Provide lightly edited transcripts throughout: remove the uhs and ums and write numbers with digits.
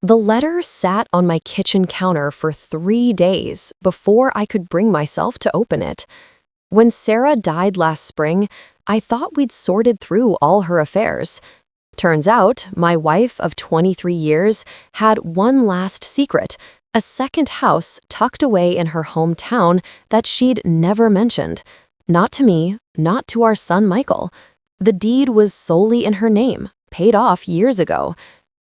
The letter sat on my kitchen counter for 3 days before I could bring myself to open it. When Sarah died last spring, I thought we'd sorted through all her affairs. Turns out, my wife of 23 years had one last secret, a second house tucked away in her hometown that she'd never mentioned. Not to me, not to our son Michael. The deed was solely in her name, paid off years ago.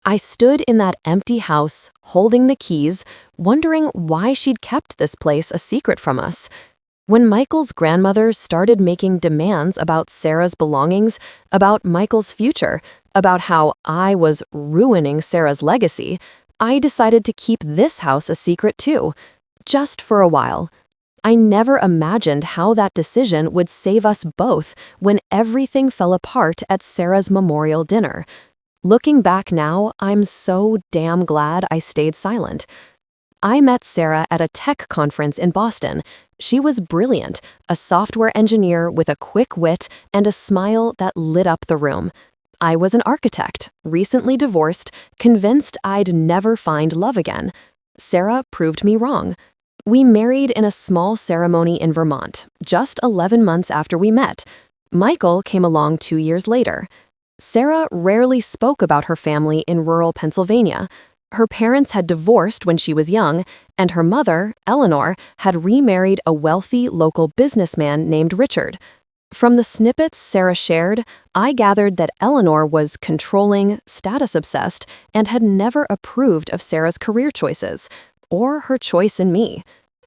I stood in that empty house, holding the keys, wondering why she'd kept this place a secret from us. When Michael's grandmother started making demands about Sarah's belongings, about Michael's future, about how I was ruining Sarah's legacy, I decided to keep this house a secret too, just for a while. I never imagined how that decision would save us both when everything fell apart at Sarah's memorial dinner. Looking back now, I'm so damn glad I stayed silent. I met Sarah at a tech conference in Boston. She was brilliant, a software engineer with a quick wit and a smile that lit up the room. I was an architect, recently divorced, convinced I'd never find love again. Sarah proved me wrong. We married in a small ceremony in Vermont, just 11 months after we met. Michael came along 2 years later. Sarah rarely spoke about her family in rural Pennsylvania. Her parents had divorced when she was young, and her mother, Eleanor, had remarried a wealthy local businessman named Richard. From the snippets Sarah shared, I gathered that Eleanor was controlling, status-obsessed, and had never approved of Sarah's career choices, or her choice in me.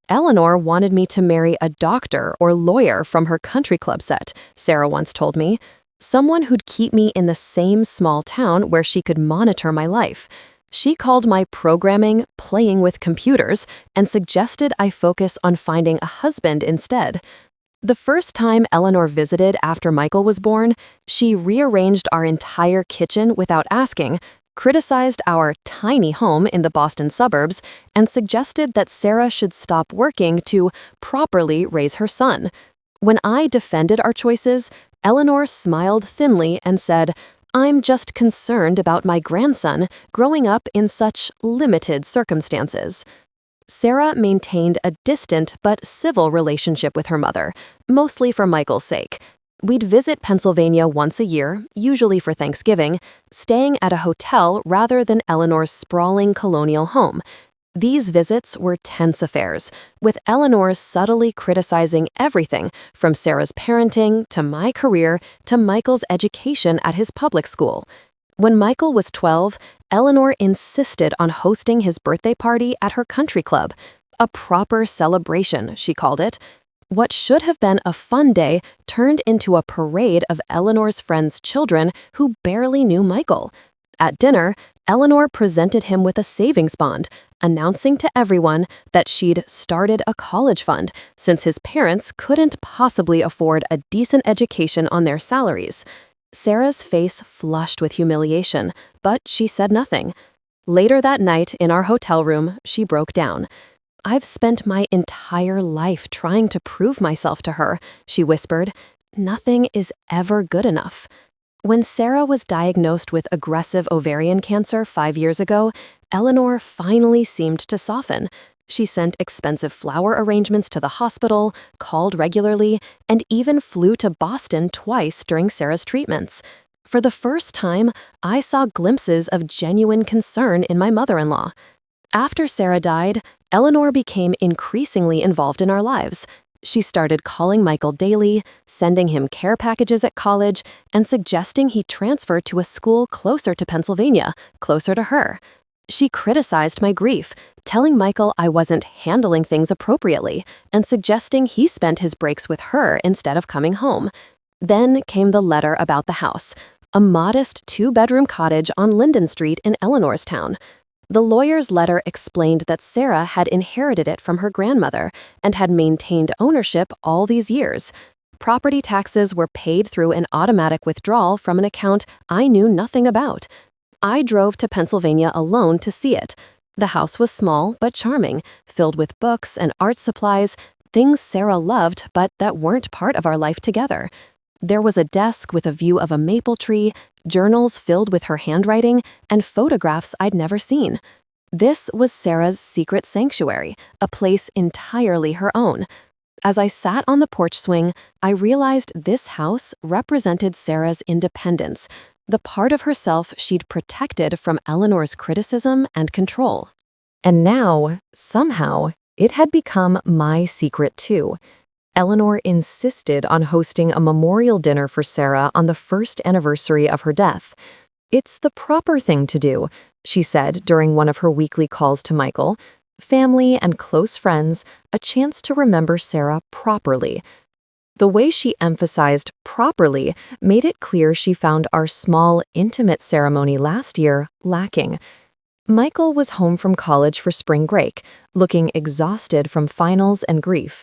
Eleanor wanted me to marry a doctor or lawyer from her country club set, Sarah once told me. Someone who'd keep me in the same small town where she could monitor my life. She called my programming playing with computers and suggested I focus on finding a husband instead. The first time Eleanor visited after Michael was born, she rearranged our entire kitchen without asking, criticized our tiny home in the Boston suburbs, and suggested that Sarah should stop working to properly raise her son. When I defended our choices, Eleanor smiled thinly and said, "I'm just concerned about my grandson growing up in such limited circumstances." Sarah maintained a distant but civil relationship with her mother, mostly for Michael's sake. We'd visit Pennsylvania once a year, usually for Thanksgiving, staying at a hotel rather than Eleanor's sprawling colonial home. These visits were tense affairs, with Eleanor subtly criticizing everything from Sarah's parenting to my career to Michael's education at his public school. When Michael was 12, Eleanor insisted on hosting his birthday party at her country club. A proper celebration, she called it. What should have been a fun day turned into a parade of Eleanor's friends' children who barely knew Michael. At dinner, Eleanor presented him with a savings bond, announcing to everyone that she'd started a college fund since his parents couldn't possibly afford a decent education on their salaries. Sarah's face flushed with humiliation, but she said nothing. Later that night, in our hotel room, she broke down. "I've spent my entire life trying to prove myself to her," she whispered. "Nothing is ever good enough." When Sarah was diagnosed with aggressive ovarian cancer 5 years ago, Eleanor finally seemed to soften. She sent expensive flower arrangements to the hospital, called regularly, and even flew to Boston twice during Sarah's treatments. For the first time, I saw glimpses of genuine concern in my mother-in-law. After Sarah died, Eleanor became increasingly involved in our lives. She started calling Michael daily, sending him care packages at college, and suggesting he transfer to a school closer to Pennsylvania, closer to her. She criticized my grief, telling Michael I wasn't handling things appropriately, and suggesting he spent his breaks with her instead of coming home. Then came the letter about the house, a modest 2-bedroom cottage on Linden Street in Eleanor's town. The lawyer's letter explained that Sarah had inherited it from her grandmother and had maintained ownership all these years. Property taxes were paid through an automatic withdrawal from an account I knew nothing about. I drove to Pennsylvania alone to see it. The house was small but charming, filled with books and art supplies, things Sarah loved but that weren't part of our life together. There was a desk with a view of a maple tree, journals filled with her handwriting, and photographs I'd never seen. This was Sarah's secret sanctuary, a place entirely her own. As I sat on the porch swing, I realized this house represented Sarah's independence, the part of herself she'd protected from Eleanor's criticism and control. And now, somehow, it had become my secret too. Eleanor insisted on hosting a memorial dinner for Sarah on the first anniversary of her death. "It's the proper thing to do," she said during one of her weekly calls to Michael. "Family and close friends, a chance to remember Sarah properly." The way she emphasized properly made it clear she found our small, intimate ceremony last year lacking. Michael was home from college for spring break, looking exhausted from finals and grief.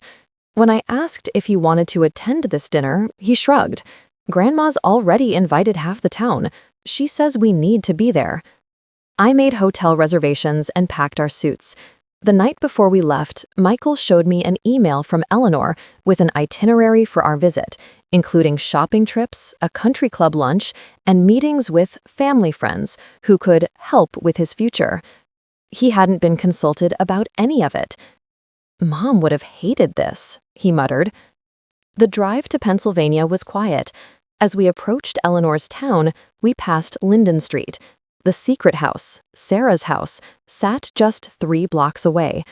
When I asked if he wanted to attend this dinner, he shrugged. "Grandma's already invited half the town. She says we need to be there." I made hotel reservations and packed our suits. The night before we left, Michael showed me an email from Eleanor with an itinerary for our visit, including shopping trips, a country club lunch, and meetings with family friends who could help with his future. He hadn't been consulted about any of it. "Mom would have hated this," he muttered. The drive to Pennsylvania was quiet. As we approached Eleanor's town, we passed Linden Street. The secret house, Sarah's house, sat just 3 blocks away.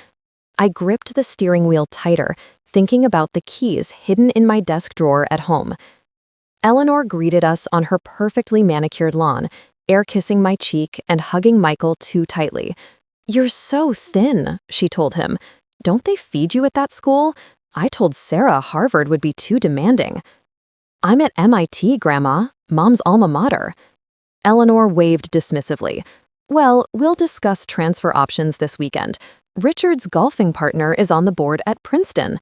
I gripped the steering wheel tighter, thinking about the keys hidden in my desk drawer at home. Eleanor greeted us on her perfectly manicured lawn, air-kissing my cheek and hugging Michael too tightly. "You're so thin," she told him. "Don't they feed you at that school? I told Sarah Harvard would be too demanding." "I'm at MIT, Grandma, Mom's alma mater." Eleanor waved dismissively. "Well, we'll discuss transfer options this weekend. Richard's golfing partner is on the board at Princeton."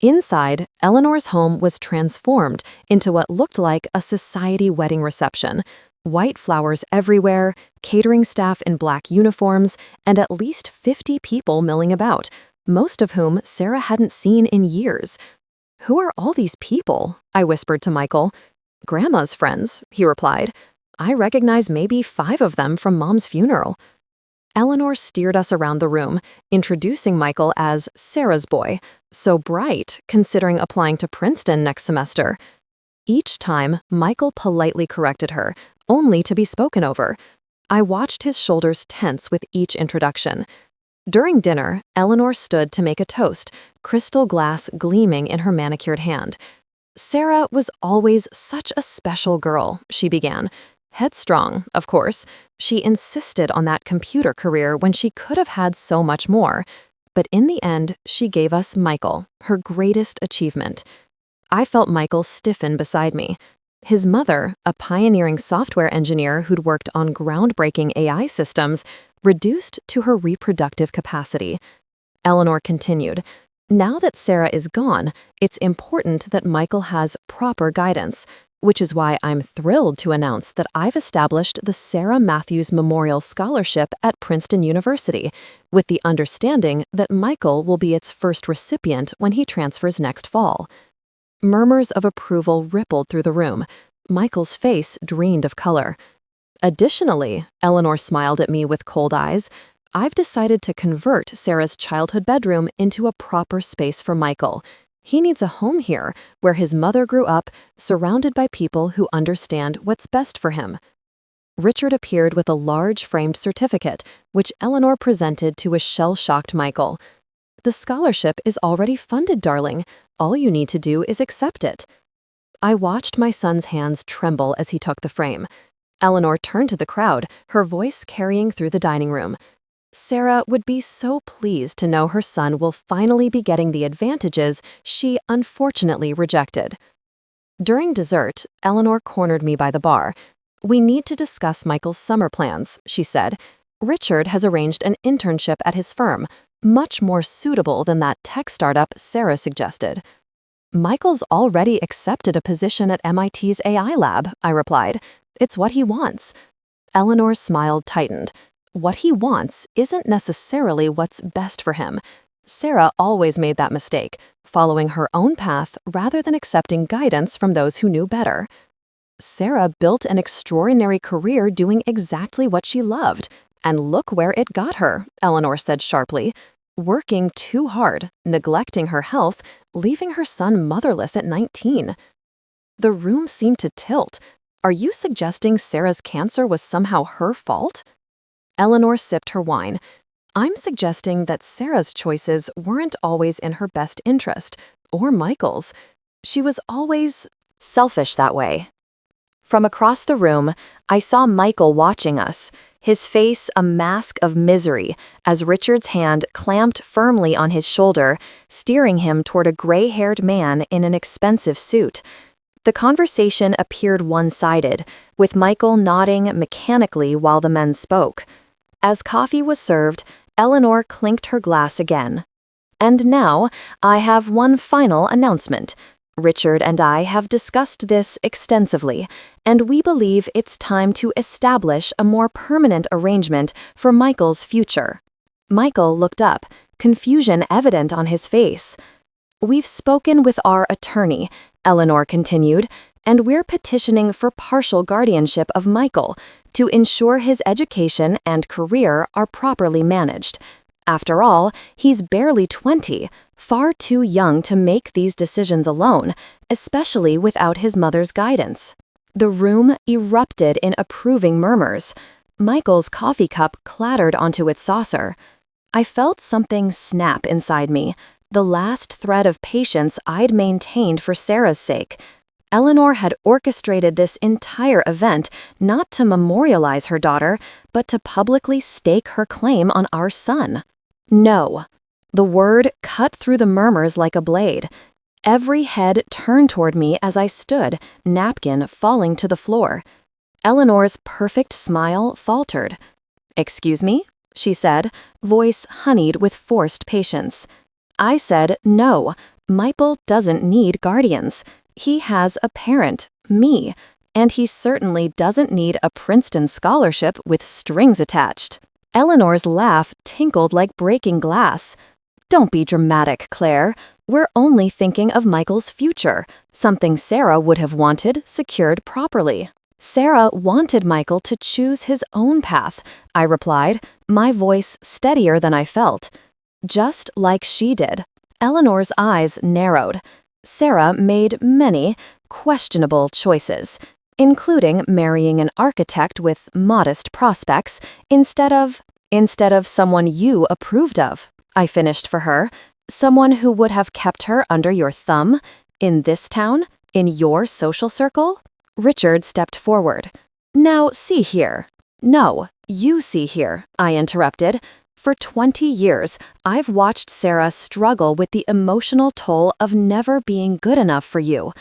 Inside, Eleanor's home was transformed into what looked like a society wedding reception. White flowers everywhere, catering staff in black uniforms, and at least 50 people milling about, most of whom Sarah hadn't seen in years. "Who are all these people?" I whispered to Michael. "Grandma's friends," he replied. "I recognize maybe 5 of them from Mom's funeral." Eleanor steered us around the room, introducing Michael as Sarah's boy, so bright considering applying to Princeton next semester. Each time, Michael politely corrected her, only to be spoken over. I watched his shoulders tense with each introduction. During dinner, Eleanor stood to make a toast, crystal glass gleaming in her manicured hand. "Sarah was always such a special girl," she began. "Headstrong, of course. She insisted on that computer career when she could have had so much more. But in the end, she gave us Michael, her greatest achievement." I felt Michael stiffen beside me. His mother, a pioneering software engineer who'd worked on groundbreaking AI systems, reduced to her reproductive capacity. Eleanor continued, "Now that Sarah is gone, it's important that Michael has proper guidance, which is why I'm thrilled to announce that I've established the Sarah Matthews Memorial Scholarship at Princeton University, with the understanding that Michael will be its first recipient when he transfers next fall." Murmurs of approval rippled through the room. Michael's face drained of color. "Additionally," Eleanor smiled at me with cold eyes, "I've decided to convert Sarah's childhood bedroom into a proper space for Michael. He needs a home here, where his mother grew up, surrounded by people who understand what's best for him." Richard appeared with a large framed certificate, which Eleanor presented to a shell-shocked Michael. "The scholarship is already funded, darling. All you need to do is accept it." I watched my son's hands tremble as he took the frame. Eleanor turned to the crowd, her voice carrying through the dining room. "Sarah would be so pleased to know her son will finally be getting the advantages she unfortunately rejected." During dessert, Eleanor cornered me by the bar. "We need to discuss Michael's summer plans," she said. "Richard has arranged an internship at his firm, much more suitable than that tech startup Sarah suggested." "Michael's already accepted a position at MIT's AI lab," I replied. "It's what he wants." Eleanor's smile tightened. "What he wants isn't necessarily what's best for him. Sarah always made that mistake, following her own path rather than accepting guidance from those who knew better. Sarah built an extraordinary career doing exactly what she loved, and look where it got her, Eleanor said sharply. Working too hard, neglecting her health, leaving her son motherless at 19. The room seemed to tilt. Are you suggesting Sarah's cancer was somehow her fault? Eleanor sipped her wine. I'm suggesting that Sarah's choices weren't always in her best interest, or Michael's. She was always selfish that way. From across the room, I saw Michael watching us, his face a mask of misery as Richard's hand clamped firmly on his shoulder, steering him toward a gray-haired man in an expensive suit. The conversation appeared one-sided, with Michael nodding mechanically while the men spoke. As coffee was served, Eleanor clinked her glass again. And now, I have one final announcement. Richard and I have discussed this extensively, and we believe it's time to establish a more permanent arrangement for Michael's future. Michael looked up, confusion evident on his face. We've spoken with our attorney, Eleanor continued, and we're petitioning for partial guardianship of Michael to ensure his education and career are properly managed. After all, he's barely 20, far too young to make these decisions alone, especially without his mother's guidance. The room erupted in approving murmurs. Michael's coffee cup clattered onto its saucer. I felt something snap inside me, the last thread of patience I'd maintained for Sarah's sake. Eleanor had orchestrated this entire event not to memorialize her daughter, but to publicly stake her claim on our son. No. The word cut through the murmurs like a blade. Every head turned toward me as I stood, napkin falling to the floor. Eleanor's perfect smile faltered. "Excuse me?" she said, voice honeyed with forced patience. I said, no, Michael doesn't need guardians. He has a parent, me, and he certainly doesn't need a Princeton scholarship with strings attached. Eleanor's laugh tinkled like breaking glass. Don't be dramatic, Claire. We're only thinking of Michael's future, something Sarah would have wanted secured properly. Sarah wanted Michael to choose his own path, I replied, my voice steadier than I felt. Just like she did. Eleanor's eyes narrowed. Sarah made many questionable choices, including marrying an architect with modest prospects instead of someone you approved of. I finished for her. Someone who would have kept her under your thumb? In this town? In your social circle? Richard stepped forward. Now see here. No, you see here, I interrupted. For 20 years, I've watched Sarah struggle with the emotional toll of never being good enough for you.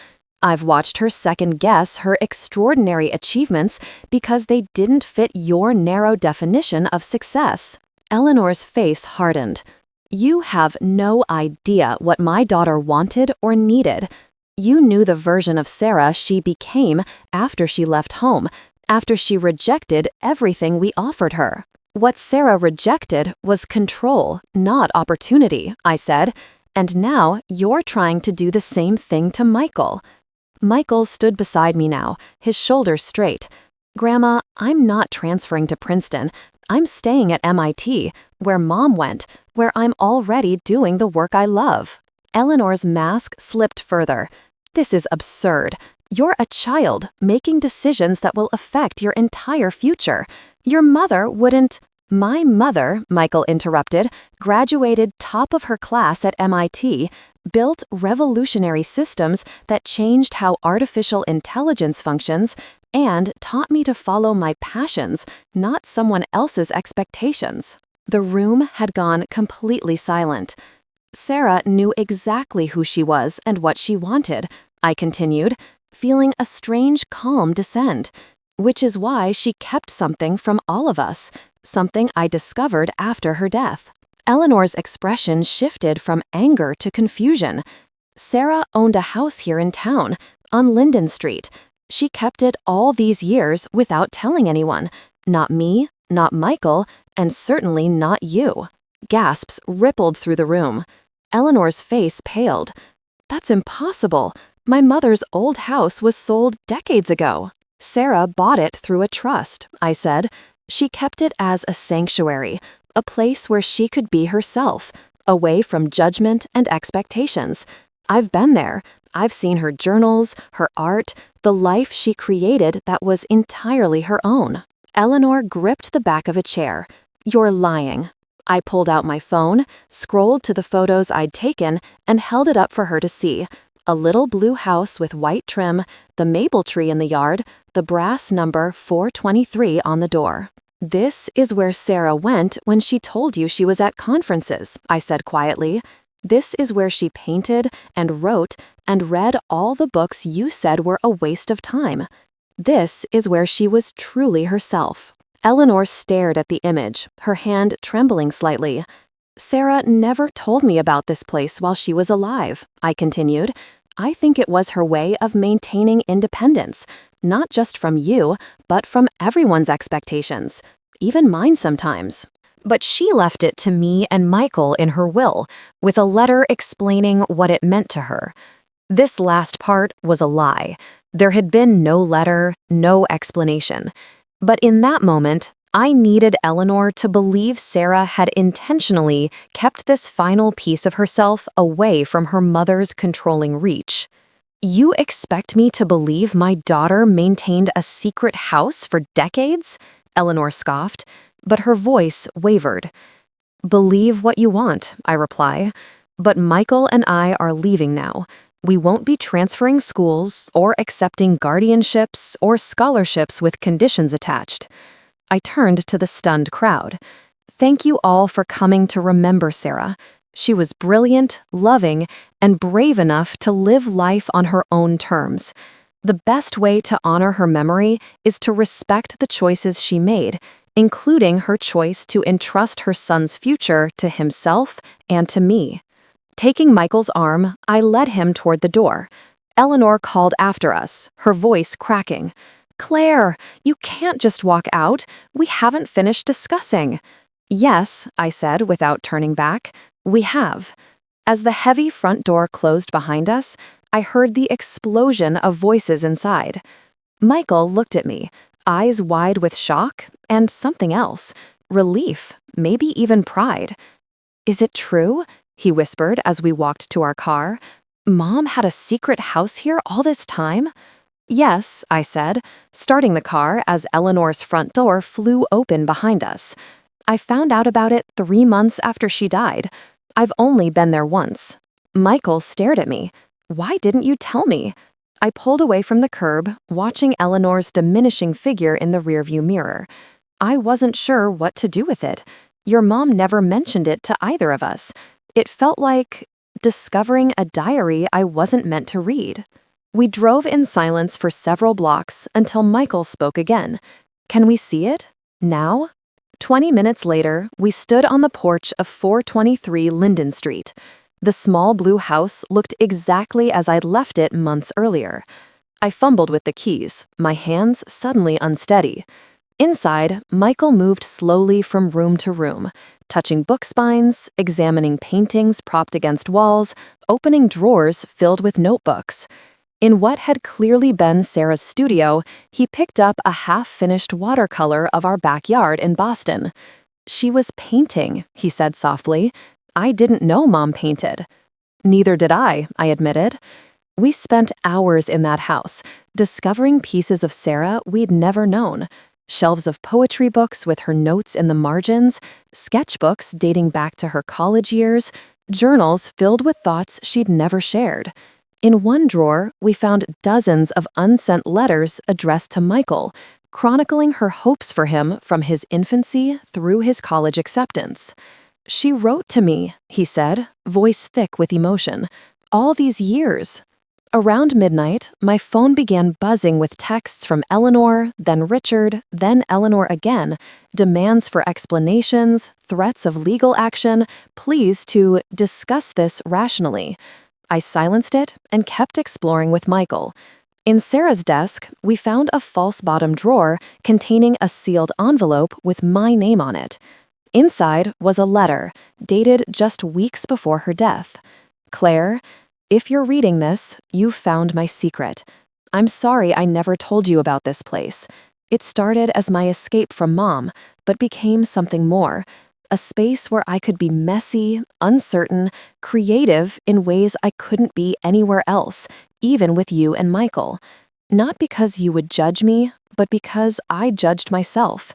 I've watched her second-guess her extraordinary achievements because they didn't fit your narrow definition of success. Eleanor's face hardened. You have no idea what my daughter wanted or needed. You knew the version of Sarah she became after she left home, after she rejected everything we offered her. What Sarah rejected was control, not opportunity, I said, and now you're trying to do the same thing to Michael. Michael stood beside me now, his shoulders straight. Grandma, I'm not transferring to Princeton. I'm staying at MIT, where Mom went, where I'm already doing the work I love. Eleanor's mask slipped further. This is absurd. You're a child, making decisions that will affect your entire future. Your mother wouldn't... My mother, Michael interrupted, graduated top of her class at MIT, built revolutionary systems that changed how artificial intelligence functions, and taught me to follow my passions, not someone else's expectations. The room had gone completely silent. Sarah knew exactly who she was and what she wanted, I continued, feeling a strange calm descend, which is why she kept something from all of us, something I discovered after her death. Eleanor's expression shifted from anger to confusion. Sarah owned a house here in town, on Linden Street. She kept it all these years without telling anyone. Not me, not Michael, and certainly not you. Gasps rippled through the room. Eleanor's face paled. That's impossible. My mother's old house was sold decades ago. Sarah bought it through a trust, I said. She kept it as a sanctuary, a place where she could be herself, away from judgment and expectations. I've been there. I've seen her journals, her art, the life she created that was entirely her own. Eleanor gripped the back of a chair. You're lying. I pulled out my phone, scrolled to the photos I'd taken, and held it up for her to see. A little blue house with white trim, the maple tree in the yard, the brass number 423 on the door. This is where Sarah went when she told you she was at conferences, I said quietly. This is where she painted and wrote and read all the books you said were a waste of time. This is where she was truly herself. Eleanor stared at the image, her hand trembling slightly. Sarah never told me about this place while she was alive, I continued. I think it was her way of maintaining independence, not just from you, but from everyone's expectations, even mine sometimes. But she left it to me and Michael in her will, with a letter explaining what it meant to her. This last part was a lie. There had been no letter, no explanation. But in that moment, I needed Eleanor to believe Sarah had intentionally kept this final piece of herself away from her mother's controlling reach. You expect me to believe my daughter maintained a secret house for decades? Eleanor scoffed, but her voice wavered. Believe what you want, I reply. But Michael and I are leaving now. We won't be transferring schools or accepting guardianships or scholarships with conditions attached. I turned to the stunned crowd. Thank you all for coming to remember Sarah. She was brilliant, loving, and brave enough to live life on her own terms. The best way to honor her memory is to respect the choices she made, including her choice to entrust her son's future to himself and to me. Taking Michael's arm, I led him toward the door. Eleanor called after us, her voice cracking. Claire, you can't just walk out. We haven't finished discussing. Yes, I said without turning back. We have. As the heavy front door closed behind us, I heard the explosion of voices inside. Michael looked at me, eyes wide with shock and something else. Relief, maybe even pride. Is it true? He whispered as we walked to our car. Mom had a secret house here all this time? Yes, I said, starting the car as Eleanor's front door flew open behind us. I found out about it 3 months after she died. I've only been there once. Michael stared at me. Why didn't you tell me? I pulled away from the curb, watching Eleanor's diminishing figure in the rearview mirror. I wasn't sure what to do with it. Your mom never mentioned it to either of us. It felt like discovering a diary I wasn't meant to read. We drove in silence for several blocks until Michael spoke again. Can we see it? Now? 20 minutes later, we stood on the porch of 423 Linden Street. The small blue house looked exactly as I'd left it months earlier. I fumbled with the keys, my hands suddenly unsteady. Inside, Michael moved slowly from room to room, touching book spines, examining paintings propped against walls, opening drawers filled with notebooks. In what had clearly been Sarah's studio, he picked up a half-finished watercolor of our backyard in Boston. She was painting, he said softly. I didn't know Mom painted. Neither did I admitted. We spent hours in that house, discovering pieces of Sarah we'd never known. Shelves of poetry books with her notes in the margins, sketchbooks dating back to her college years, journals filled with thoughts she'd never shared. In one drawer, we found dozens of unsent letters addressed to Michael, chronicling her hopes for him from his infancy through his college acceptance. She wrote to me, he said, voice thick with emotion, all these years. Around midnight, my phone began buzzing with texts from Eleanor, then Richard, then Eleanor again, demands for explanations, threats of legal action, pleas to discuss this rationally. I silenced it and kept exploring with Michael. In Sarah's desk, we found a false bottom drawer containing a sealed envelope with my name on it. Inside was a letter, dated just weeks before her death. Claire, if you're reading this, you've found my secret. I'm sorry I never told you about this place. It started as my escape from Mom, but became something more. A space where I could be messy, uncertain, creative in ways I couldn't be anywhere else, even with you and Michael. Not because you would judge me, but because I judged myself.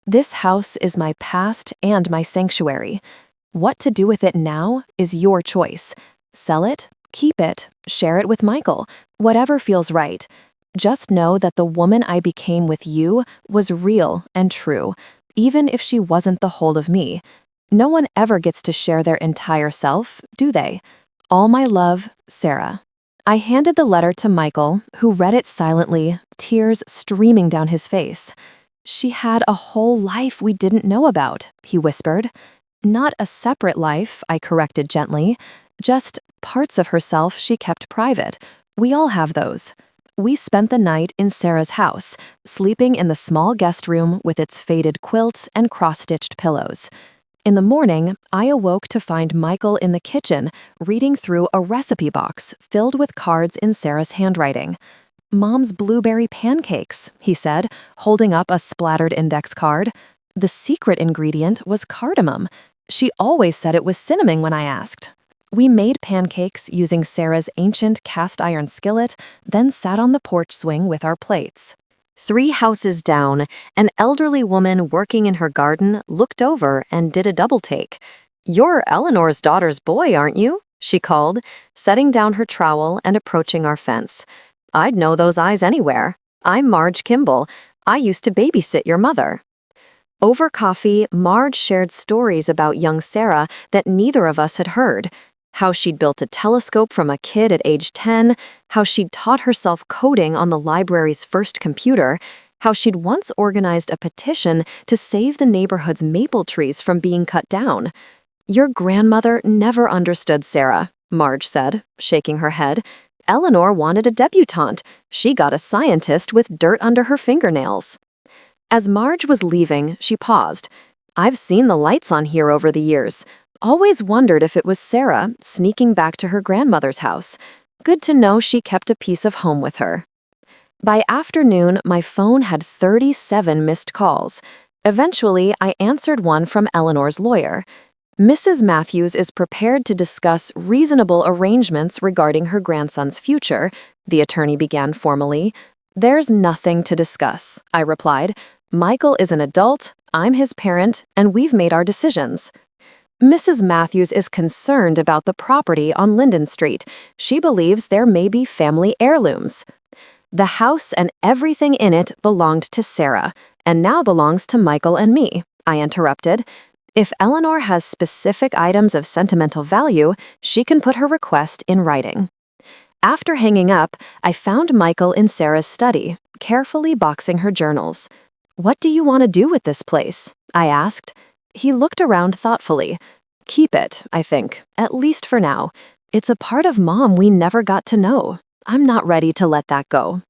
This house is my past and my sanctuary. What to do with it now is your choice. Sell it, keep it, share it with Michael, whatever feels right. Just know that the woman I became with you was real and true, even if she wasn't the whole of me. No one ever gets to share their entire self, do they? All my love, Sarah. I handed the letter to Michael, who read it silently, tears streaming down his face. She had a whole life we didn't know about, he whispered. Not a separate life, I corrected gently. Just parts of herself she kept private. We all have those. We spent the night in Sarah's house, sleeping in the small guest room with its faded quilt and cross-stitched pillows. In the morning, I awoke to find Michael in the kitchen, reading through a recipe box filled with cards in Sarah's handwriting. Mom's blueberry pancakes, he said, holding up a splattered index card. The secret ingredient was cardamom. She always said it was cinnamon when I asked. We made pancakes using Sarah's ancient cast iron skillet, then sat on the porch swing with our plates. 3 houses down, an elderly woman working in her garden looked over and did a double take. "You're Eleanor's daughter's boy, aren't you?" she called, setting down her trowel and approaching our fence. "I'd know those eyes anywhere. I'm Marge Kimball. I used to babysit your mother." Over coffee, Marge shared stories about young Sarah that neither of us had heard. How she'd built a telescope from a kid at age 10, how she'd taught herself coding on the library's first computer, how she'd once organized a petition to save the neighborhood's maple trees from being cut down. "Your grandmother never understood Sarah," Marge said, shaking her head. "Eleanor wanted a debutante. She got a scientist with dirt under her fingernails." As Marge was leaving, she paused. "I've seen the lights on here over the years. Always wondered if it was Sarah sneaking back to her grandmother's house. Good to know she kept a piece of home with her." By afternoon, my phone had 37 missed calls. Eventually, I answered one from Eleanor's lawyer. "Mrs. Matthews is prepared to discuss reasonable arrangements regarding her grandson's future," the attorney began formally. "There's nothing to discuss," I replied. "Michael is an adult, I'm his parent, and we've made our decisions." Mrs. Matthews is concerned about the property on Linden Street. She believes there may be family heirlooms. "The house and everything in it belonged to Sarah, and now belongs to Michael and me," I interrupted. "If Eleanor has specific items of sentimental value, she can put her request in writing." After hanging up, I found Michael in Sarah's study, carefully boxing her journals. "What do you want to do with this place?" I asked. He looked around thoughtfully. "Keep it, I think, at least for now. It's a part of Mom we never got to know. I'm not ready to let that go."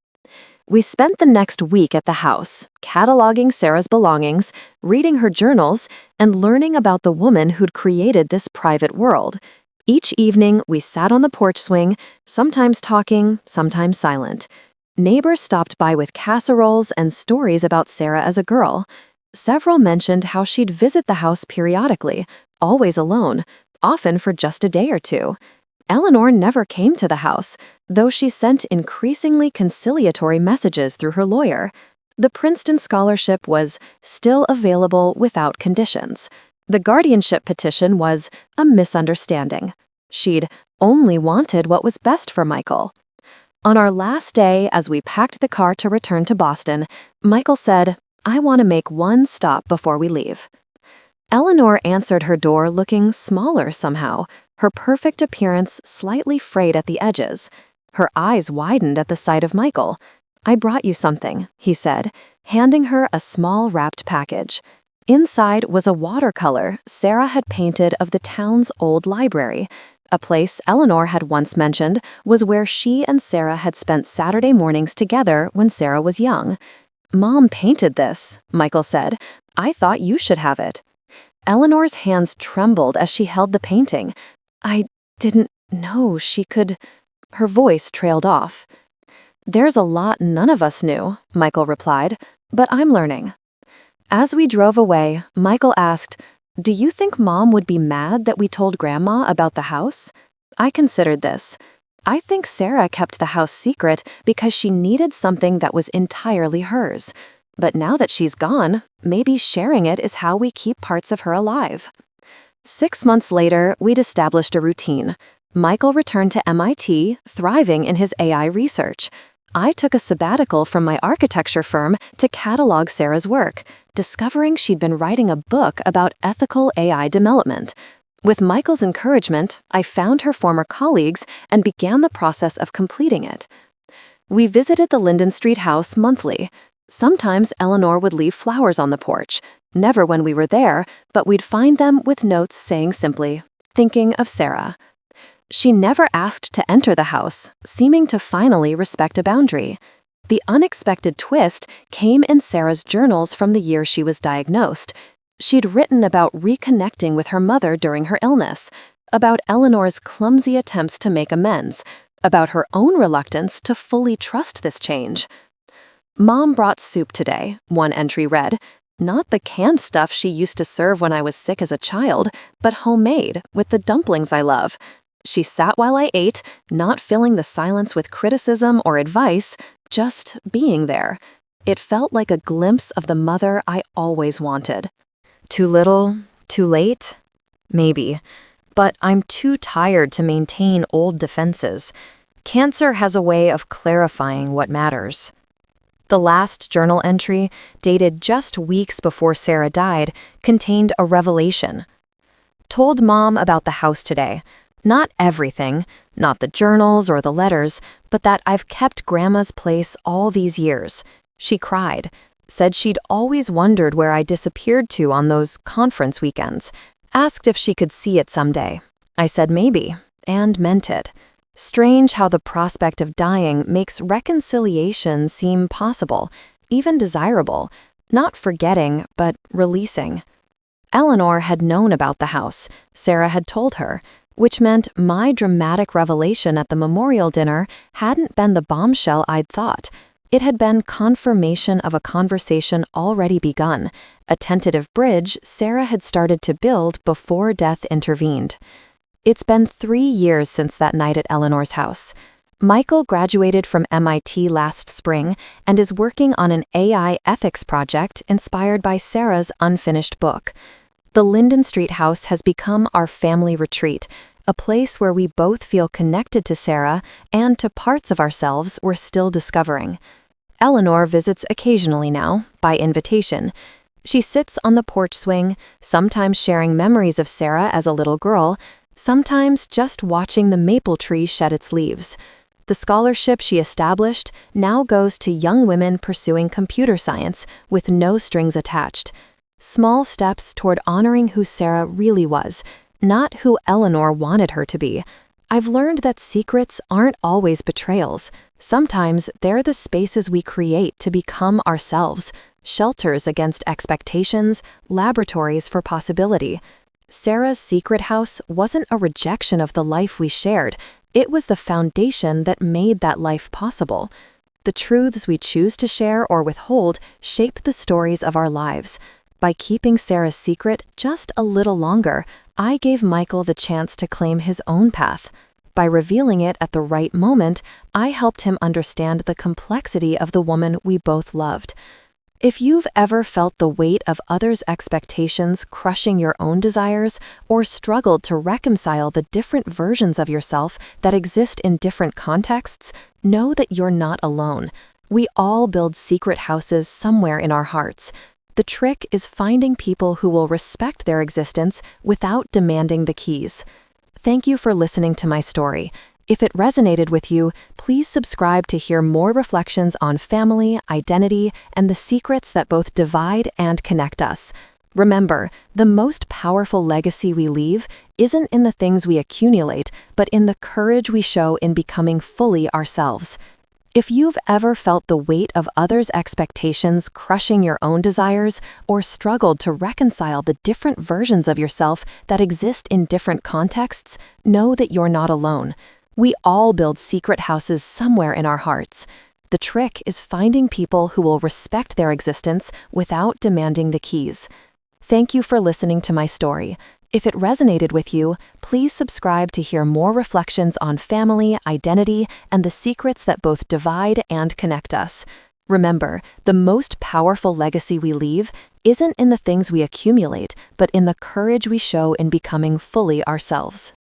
We spent the next week at the house, cataloging Sarah's belongings, reading her journals, and learning about the woman who'd created this private world. Each evening, we sat on the porch swing, sometimes talking, sometimes silent. Neighbors stopped by with casseroles and stories about Sarah as a girl. Several mentioned how she'd visit the house periodically, always alone, often for just a day or two. Eleanor never came to the house, though she sent increasingly conciliatory messages through her lawyer. The Princeton scholarship was still available without conditions. The guardianship petition was a misunderstanding. She'd only wanted what was best for Michael. On our last day, as we packed the car to return to Boston, Michael said, "I want to make one stop before we leave." Eleanor answered her door looking smaller somehow, her perfect appearance slightly frayed at the edges. Her eyes widened at the sight of Michael. "I brought you something," he said, handing her a small wrapped package. Inside was a watercolor Sarah had painted of the town's old library. A place Eleanor had once mentioned was where she and Sarah had spent Saturday mornings together when Sarah was young. "Mom painted this," Michael said. "I thought you should have it." Eleanor's hands trembled as she held the painting. I didn't know she could. Her voice trailed off. There's a lot none of us knew, Michael replied, but I'm learning. As we drove away, Michael asked, do you think Mom would be mad that we told Grandma about the house? I considered this. I think Sarah kept the house secret because she needed something that was entirely hers. But now that she's gone, maybe sharing it is how we keep parts of her alive. 6 months later, we'd established a routine. Michael returned to MIT, thriving in his AI research. I took a sabbatical from my architecture firm to catalog Sarah's work, discovering she'd been writing a book about ethical AI development. With Michael's encouragement, I found her former colleagues and began the process of completing it. We visited the Linden Street house monthly. Sometimes Eleanor would leave flowers on the porch, never when we were there, but we'd find them with notes saying simply, "Thinking of Sarah." She never asked to enter the house, seeming to finally respect a boundary. The unexpected twist came in Sarah's journals from the year she was diagnosed. She'd written about reconnecting with her mother during her illness, about Eleanor's clumsy attempts to make amends, about her own reluctance to fully trust this change. Mom brought soup today, one entry read. Not the canned stuff she used to serve when I was sick as a child, but homemade, with the dumplings I love. She sat while I ate, not filling the silence with criticism or advice, just being there. It felt like a glimpse of the mother I always wanted. Too little? Too late? Maybe. But I'm too tired to maintain old defenses. Cancer has a way of clarifying what matters. The last journal entry, dated just weeks before Sarah died, contained a revelation. Told Mom about the house today. Not everything, not the journals or the letters, but that I've kept Grandma's place all these years. She cried, said she'd always wondered where I disappeared to on those conference weekends, asked if she could see it someday. I said maybe, and meant it. Strange how the prospect of dying makes reconciliation seem possible, even desirable, not forgetting, but releasing. Eleanor had known about the house, Sarah had told her, which meant my dramatic revelation at the memorial dinner hadn't been the bombshell I'd thought. It had been confirmation of a conversation already begun, a tentative bridge Sarah had started to build before death intervened. It's been 3 years since that night at Eleanor's house. Michael graduated from MIT last spring and is working on an AI ethics project inspired by Sarah's unfinished book. The Linden Street house has become our family retreat, a place where we both feel connected to Sarah and to parts of ourselves we're still discovering. Eleanor visits occasionally now, by invitation. She sits on the porch swing, sometimes sharing memories of Sarah as a little girl, sometimes just watching the maple tree shed its leaves. The scholarship she established now goes to young women pursuing computer science with no strings attached. Small steps toward honoring who Sarah really was, not who Eleanor wanted her to be. I've learned that secrets aren't always betrayals. Sometimes they're the spaces we create to become ourselves, shelters against expectations, laboratories for possibility. Sarah's secret house wasn't a rejection of the life we shared. It was the foundation that made that life possible. The truths we choose to share or withhold shape the stories of our lives. By keeping Sarah's secret just a little longer, I gave Michael the chance to claim his own path. By revealing it at the right moment, I helped him understand the complexity of the woman we both loved. If you've ever felt the weight of others' expectations crushing your own desires, or struggled to reconcile the different versions of yourself that exist in different contexts, know that you're not alone. We all build secret houses somewhere in our hearts. The trick is finding people who will respect their existence without demanding the keys. Thank you for listening to my story. If it resonated with you, please subscribe to hear more reflections on family, identity, and the secrets that both divide and connect us. Remember, the most powerful legacy we leave isn't in the things we accumulate, but in the courage we show in becoming fully ourselves. If you've ever felt the weight of others' expectations crushing your own desires, or struggled to reconcile the different versions of yourself that exist in different contexts, know that you're not alone. We all build secret houses somewhere in our hearts. The trick is finding people who will respect their existence without demanding the keys. Thank you for listening to my story. If it resonated with you, please subscribe to hear more reflections on family, identity, and the secrets that both divide and connect us. Remember, the most powerful legacy we leave isn't in the things we accumulate, but in the courage we show in becoming fully ourselves.